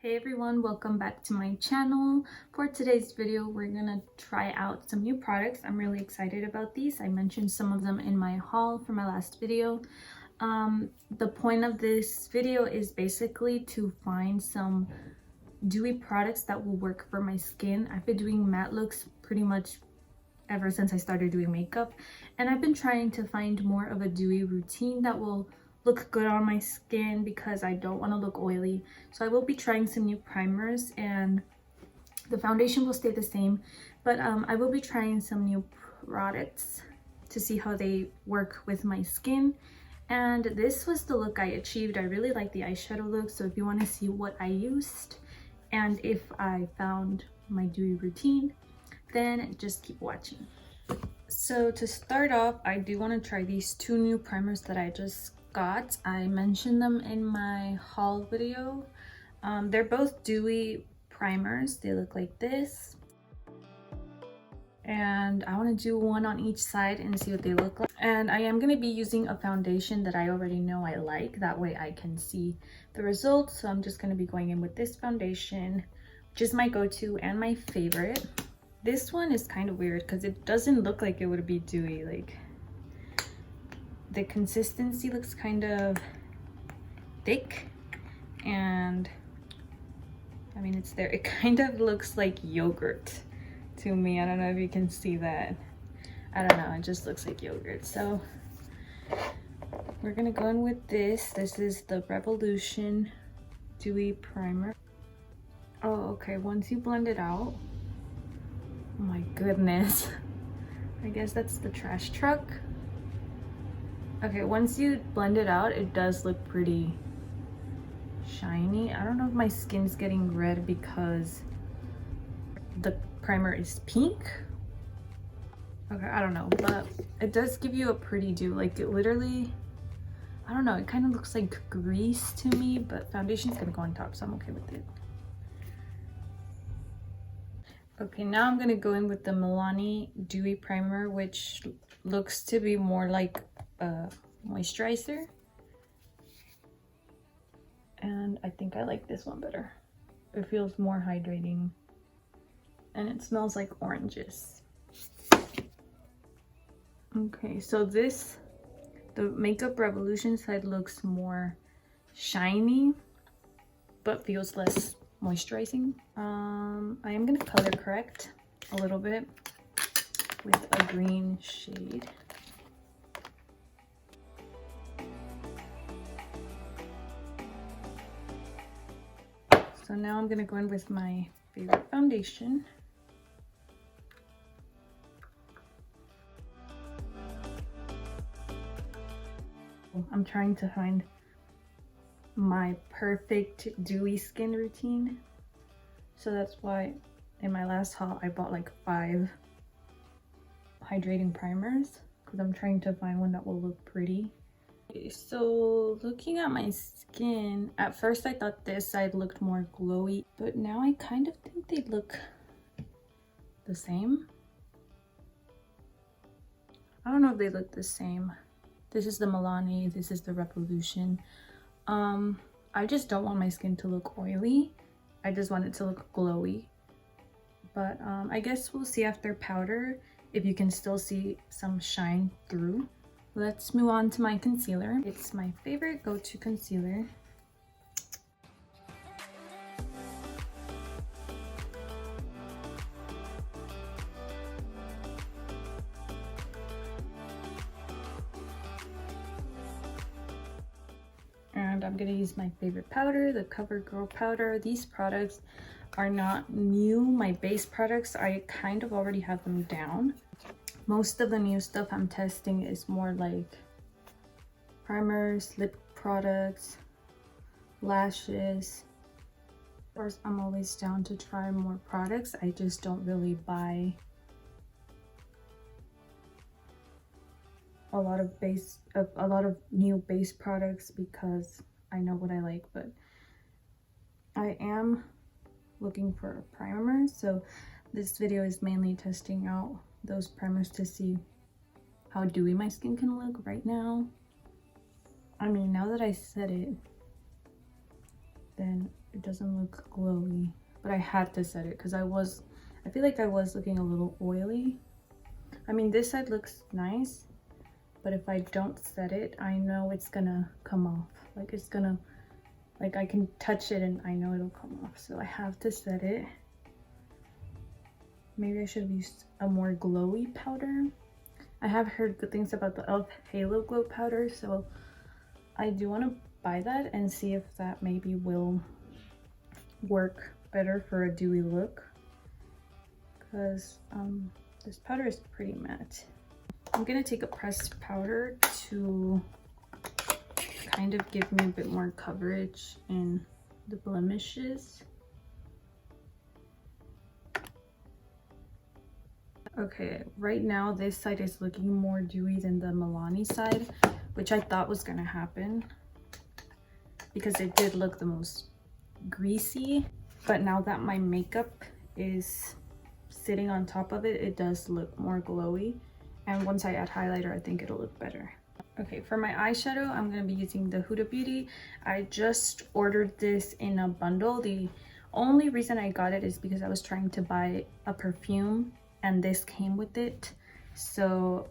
Hey everyone, welcome back to my channel. For today's video, we're gonna try out some new products. I'm really excited about these. I mentioned some of them in my haul for my last video. The point of this video is basically to find some dewy products that will work for my skin. I've been doing matte looks pretty much ever since I started doing makeup, and I've been trying to find more of a dewy routine that will look good on my skin because I don't want to look oily. So I will be trying some new primers, and the foundation will stay the same, but I will be trying some new products to see how they work with my skin. And this was the look I achieved. I really like the eyeshadow look, so if you want to see what I used and if I found my dewy routine, then just keep watching. So to start off, I do want to try these two new primers that I just got. I mentioned them in my haul video. They're both dewy primers. They look like this, and I want to do one on each side and see what they look like. And I am going to be using a foundation that I already know I like, that way I can see the results. So I'm just going to be going in with this foundation, which is my go-to and my favorite. This one is kind of weird because it doesn't look like it would be dewy. Like, the consistency looks kind of thick, and I mean, it's there. It kind of looks like yogurt to me. I don't know if you can see that. I don't know, it just looks like yogurt. So we're gonna go in with this. This is the Revolution Dewy Primer. Oh, okay, once you blend it out, oh my goodness. I guess that's the trash truck. Okay, once you blend it out, it does look pretty shiny. I don't know if my skin's getting red because the primer is pink. Okay, I don't know, but it does give you a pretty dew. Like, it literally, I don't know, it kind of looks like grease to me, but foundation's gonna go on top, so I'm okay with it. Okay, now I'm gonna go in with the Milani Dewy Primer, which looks to be more like a moisturizer. And I think I like this one better. It feels more hydrating, and it smells like oranges. Okay, so this, the Makeup Revolution side looks more shiny, but feels less moisturizing. I am gonna color correct a little bit with a green shade. So now I'm gonna go in with my favorite foundation. I'm trying to find my perfect dewy skin routine. So that's why in my last haul I bought like 5 hydrating primers, because I'm trying to find one that will look pretty. Okay, so looking at my skin, at first I thought this side looked more glowy, but now I kind of think they look the same. I don't know if they look the same. This is the Milani, this is the Revolution. I just don't want my skin to look oily. I just want it to look glowy. But I guess we'll see after powder if you can still see some shine through. Let's move on to my concealer. It's my favorite go-to concealer. And I'm gonna use my favorite powder, the CoverGirl powder. These products are not new. My base products, I kind of already have them down. Most of the new stuff I'm testing is more like primers, lip products, lashes. Of course, I'm always down to try more products. I just don't really buy a lot of new base products because I know what I like, but I am looking for a primer. So this video is mainly testing out those primers to see how dewy my skin can look right now. I mean, now that I said it, then it doesn't look glowy, but I had to set it because I feel like I was looking a little oily. I mean, this side looks nice, but if I don't set it, I know it's gonna come off. Like it's gonna, like I can touch it and I know it'll come off. So I have to set it. Maybe I should have used a more glowy powder. I have heard good things about the e.l.f. Halo Glow powder, so I do want to buy that and see if that maybe will work better for a dewy look, because this powder is pretty matte. I'm gonna take a pressed powder to kind of give me a bit more coverage in the blemishes. Okay, right now this side is looking more dewy than the Milani side, which I thought was gonna happen because it did look the most greasy. But now that my makeup is sitting on top of it, it does look more glowy. And once I add highlighter, I think it'll look better. Okay, for my eyeshadow, I'm gonna be using the Huda Beauty. I just ordered this in a bundle. The only reason I got it is because I was trying to buy a perfume and this came with it. So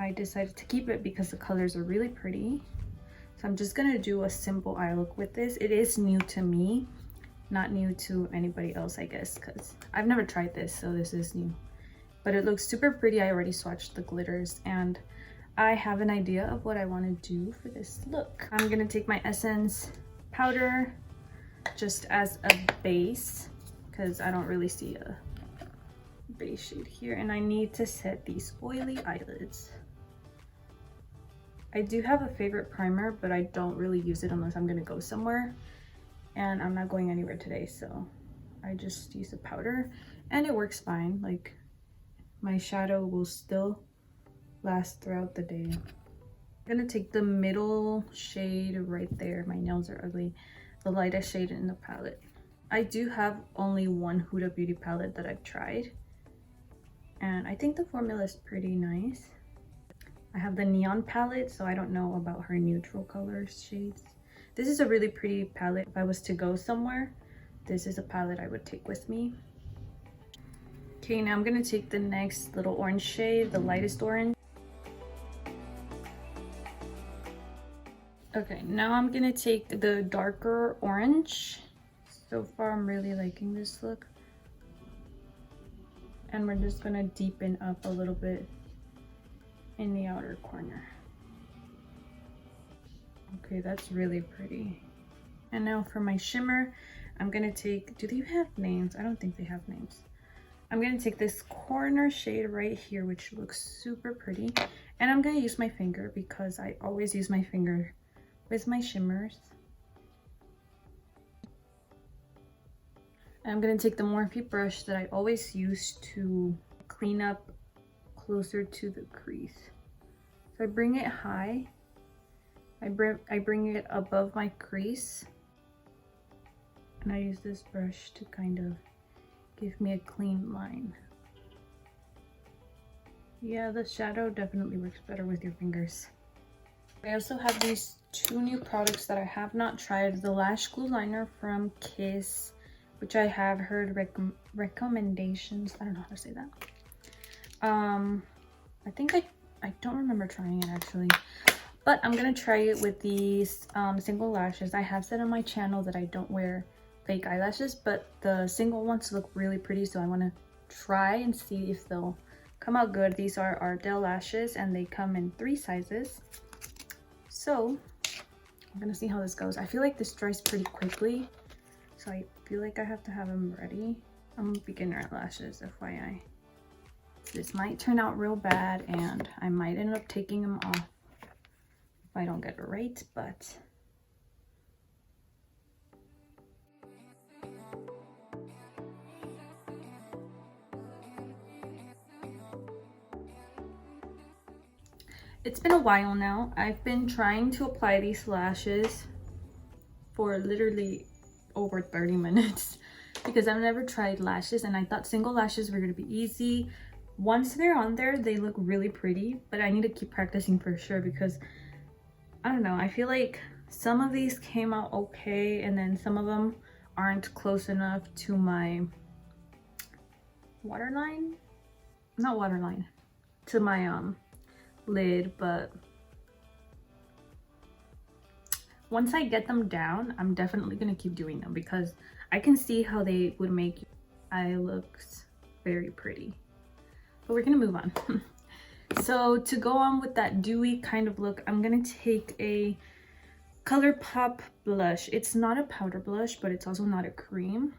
I decided to keep it because the colors are really pretty. So I'm just gonna do a simple eye look with this. It is new to me, not new to anybody else, I guess, because I've never tried this, so this is new. But it looks super pretty. I already swatched the glitters and I have an idea of what I want to do for this look. I'm gonna take my Essence powder just as a base because I don't really see a base shade here, and I need to set these oily eyelids. I do have a favorite primer, but I don't really use it unless I'm gonna go somewhere, and I'm not going anywhere today, so I just use a powder and it works fine. Like my shadow will still last throughout the day. I'm gonna take the middle shade right there. My nails are ugly. The lightest shade in the palette. I do have only one Huda Beauty palette that I've tried, and I think the formula is pretty nice. I have the neon palette, so I don't know about her neutral color shades. This is a really pretty palette. If I was to go somewhere, this is a palette I would take with me. Okay, now I'm gonna take the next little orange shade, the lightest orange. Okay, now I'm gonna take the darker orange. So far, I'm really liking this look. And we're just gonna deepen up a little bit in the outer corner. Okay, that's really pretty. And now for my shimmer, I'm gonna take, do they have names? I don't think they have names. I'm gonna take this corner shade right here, which looks super pretty. And I'm gonna use my finger because I always use my finger with my shimmers. And I'm gonna take the Morphe brush that I always use to clean up closer to the crease. So I bring it high. I bring it above my crease. And I use this brush to kind of give me a clean line. Yeah, the shadow definitely works better with your fingers. I also have these two new products that I have not tried. The lash glue liner from Kiss, which I have heard recommendations. I don't know how to say that. I think I don't remember trying it actually, but I'm gonna try it with these single lashes. I have said on my channel that I don't wear fake eyelashes, but the single ones look really pretty, so I want to try and see if they'll come out good. These are Ardell lashes and they come in 3 sizes. So I'm gonna see how this goes. I feel like this dries pretty quickly, so I feel like I have to have them ready. I'm a beginner at lashes, FYI. This might turn out real bad and I might end up taking them off if I don't get it right, but it's been a while now. I've been trying to apply these lashes for literally over 30 minutes because I've never tried lashes and I thought single lashes were going to be easy. Once they're on there, they look really pretty, but I need to keep practicing for sure because I don't know, I feel like Some of these came out okay, and then some of them aren't close enough to my waterline, not waterline, to my lid. But once I get them down, I'm definitely gonna keep doing them because I can see how they would make eye looks very pretty. But we're gonna move on. So to go on with that dewy kind of look, I'm gonna take a ColourPop blush. It's not a powder blush, but it's also not a cream.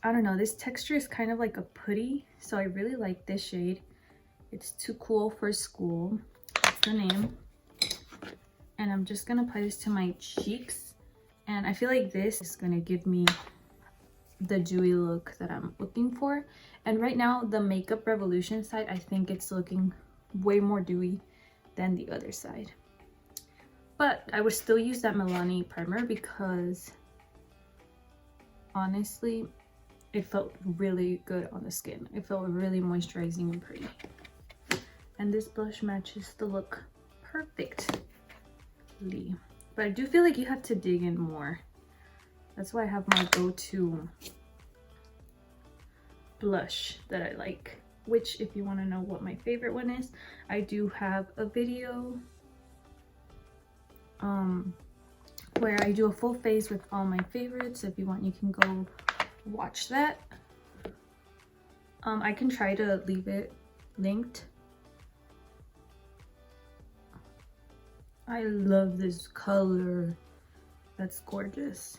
I don't know, this texture is kind of like a putty, so I really like this shade. It's Too Cool for School, that's the name. And I'm just gonna apply this to my cheeks, and I feel like this is gonna give me the dewy look that I'm looking for. And right now, the Makeup Revolution side, I think it's looking way more dewy than the other side. But I would still use that Milani primer because honestly, it felt really good on the skin. It felt really moisturizing and pretty. And this blush matches the look perfectly. But I do feel like you have to dig in more. That's why I have my go-to blush that I like. Which, if you want to know what my favorite one is, I do have a video where I do a full face with all my favorites. If you want, you can go watch that. I can try to leave it linked. I love this color. That's gorgeous.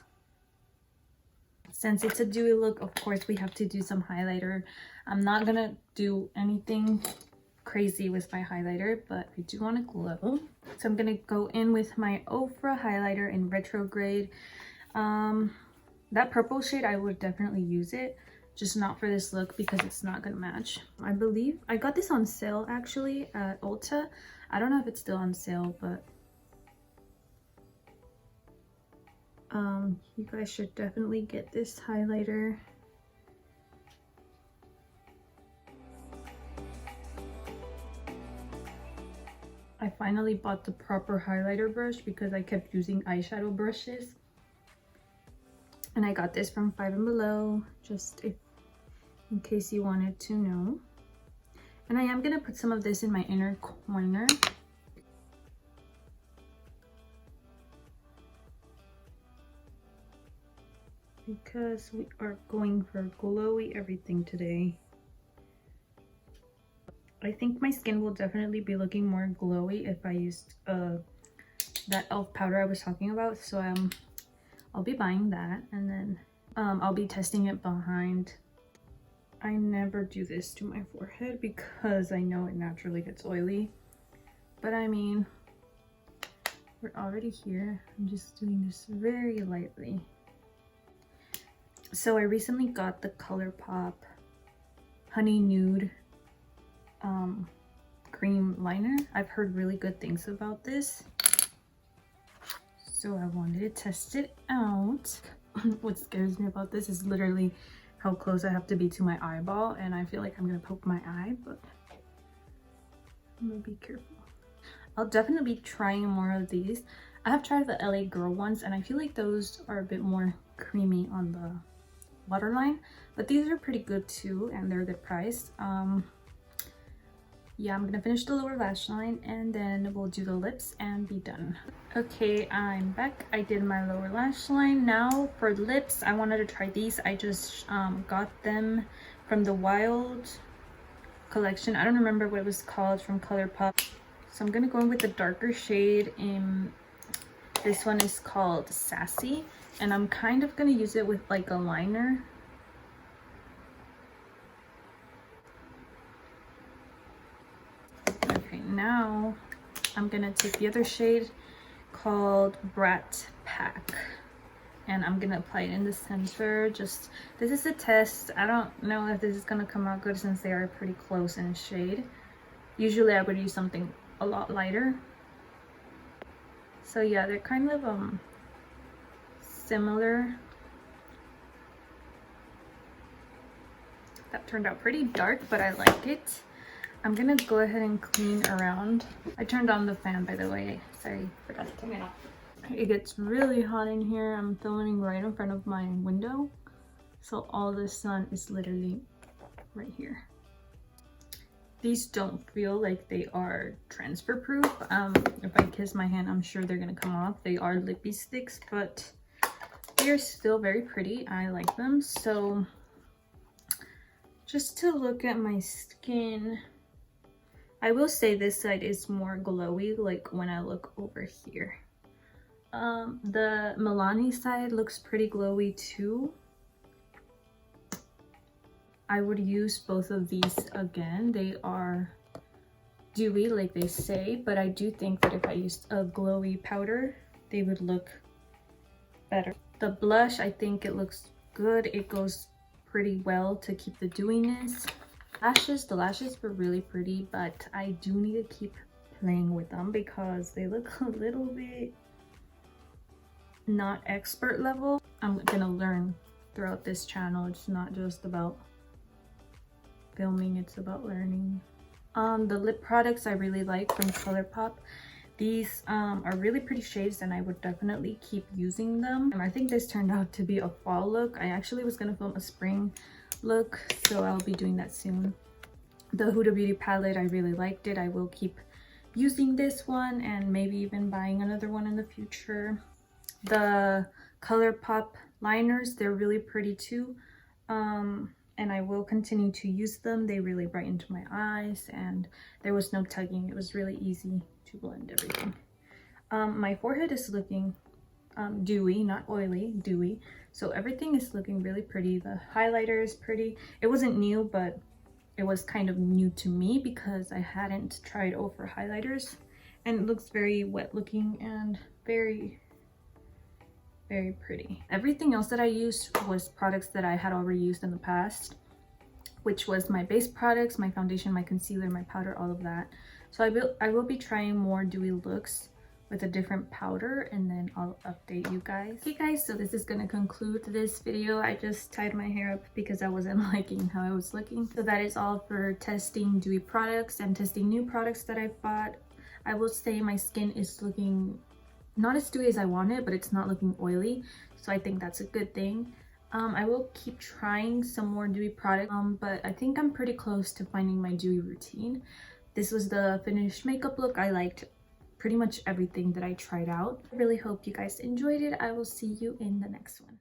Since it's a dewy look, of course we have to do some highlighter. I'm not gonna do anything crazy with my highlighter, but I do want to glow. So I'm gonna go in with my Ofra highlighter in Retrograde. That purple shade, I would definitely use it, just not for this look because it's not gonna match. I believe I got this on sale actually at Ulta. I don't know if it's still on sale, but you guys should definitely get this highlighter. I finally bought the proper highlighter brush because I kept using eyeshadow brushes. And I got this from Five and Below, just in case you wanted to know. And I am gonna put some of this in my inner corner. Because we are going for glowy everything today. I think my skin will definitely be looking more glowy if I used that e.l.f. powder I was talking about. So I'll be buying that, and then I'll be testing it behind. I never do this to my forehead because I know it naturally gets oily. But I mean, we're already here. I'm just doing this very lightly. So I recently got the ColourPop Honey Nude cream liner. I've heard really good things about this, so I wanted to test it out. What scares me about this is literally how close I have to be to my eyeball, and I feel like I'm gonna poke my eye, but I'm gonna be careful. I'll definitely be trying more of these. I have tried the LA Girl ones, and I feel like those are a bit more creamy on the waterline, but these are pretty good too, and they're good priced. Yeah, I'm gonna finish the lower lash line and then we'll do the lips and be done. Okay, I'm back. I did my lower lash line. Now for lips, I wanted to try these. I just got them from the Wild collection. I don't remember what it was called, from ColourPop. So I'm gonna go in with the darker shade. This one is called Sassy, and I'm kind of gonna use it with like a liner. Okay, now I'm gonna take the other shade called Brat Pack, and I'm gonna apply it in the center. Just, this is a test. I don't know if this is gonna come out good since they are pretty close in shade. Usually I would use something a lot lighter. So yeah, they're kind of similar. That turned out pretty dark, but I like it. I'm gonna go ahead and clean around. I turned on the fan, by the way. Sorry, forgot to turn it off. It gets really hot in here. I'm filming right in front of my window, so all the sun is literally right here. These don't feel like they are transfer proof. If I kiss my hand, I'm sure they're gonna come off. They are lippy sticks, but they are still very pretty. I like them. So just to look at my skin, I will say this side is more glowy, like when I look over here. The Milani side looks pretty glowy too. I would use both of these again. They are dewy like they say, but I do think that if I used a glowy powder, they would look better. The blush, I think it looks good. It goes pretty well to keep the dewiness. The lashes were really pretty, but I do need to keep playing with them because they look a little bit not expert level. I'm gonna learn throughout this channel. It's not just about filming, it's about learning. The lip products I really like from ColourPop. These are really pretty shades and I would definitely keep using them. And I think this turned out to be a fall look. I actually was gonna film a spring look, so I'll be doing that soon. The Huda Beauty palette, I really liked it. I will keep using this one and maybe even buying another one in the future. The ColourPop liners, they're really pretty too. And I will continue to use them. They really brightened my eyes and there was no tugging. It was really easy to blend everything. My forehead is looking dewy, not oily, dewy. So everything is looking really pretty. The highlighter is pretty. It wasn't new, but it was kind of new to me because I hadn't tried over highlighters. And it looks very wet looking and very pretty. Everything else that I used was products that I had already used in the past, which was my base products, my foundation, my concealer, my powder, all of that. So I will be trying more dewy looks with a different powder and then I'll update you guys. Okay guys, so this is gonna conclude this video. I just tied my hair up because I wasn't liking how I was looking. So that is all for testing dewy products and testing new products that I've bought. I will say my skin is looking not as dewy as I wanted, but it's not looking oily, so I think that's a good thing. I will keep trying some more dewy products, but I think I'm pretty close to finding my dewy routine. This was the finished makeup look. I liked pretty much everything that I tried out. I really hope you guys enjoyed it. I will see you in the next one.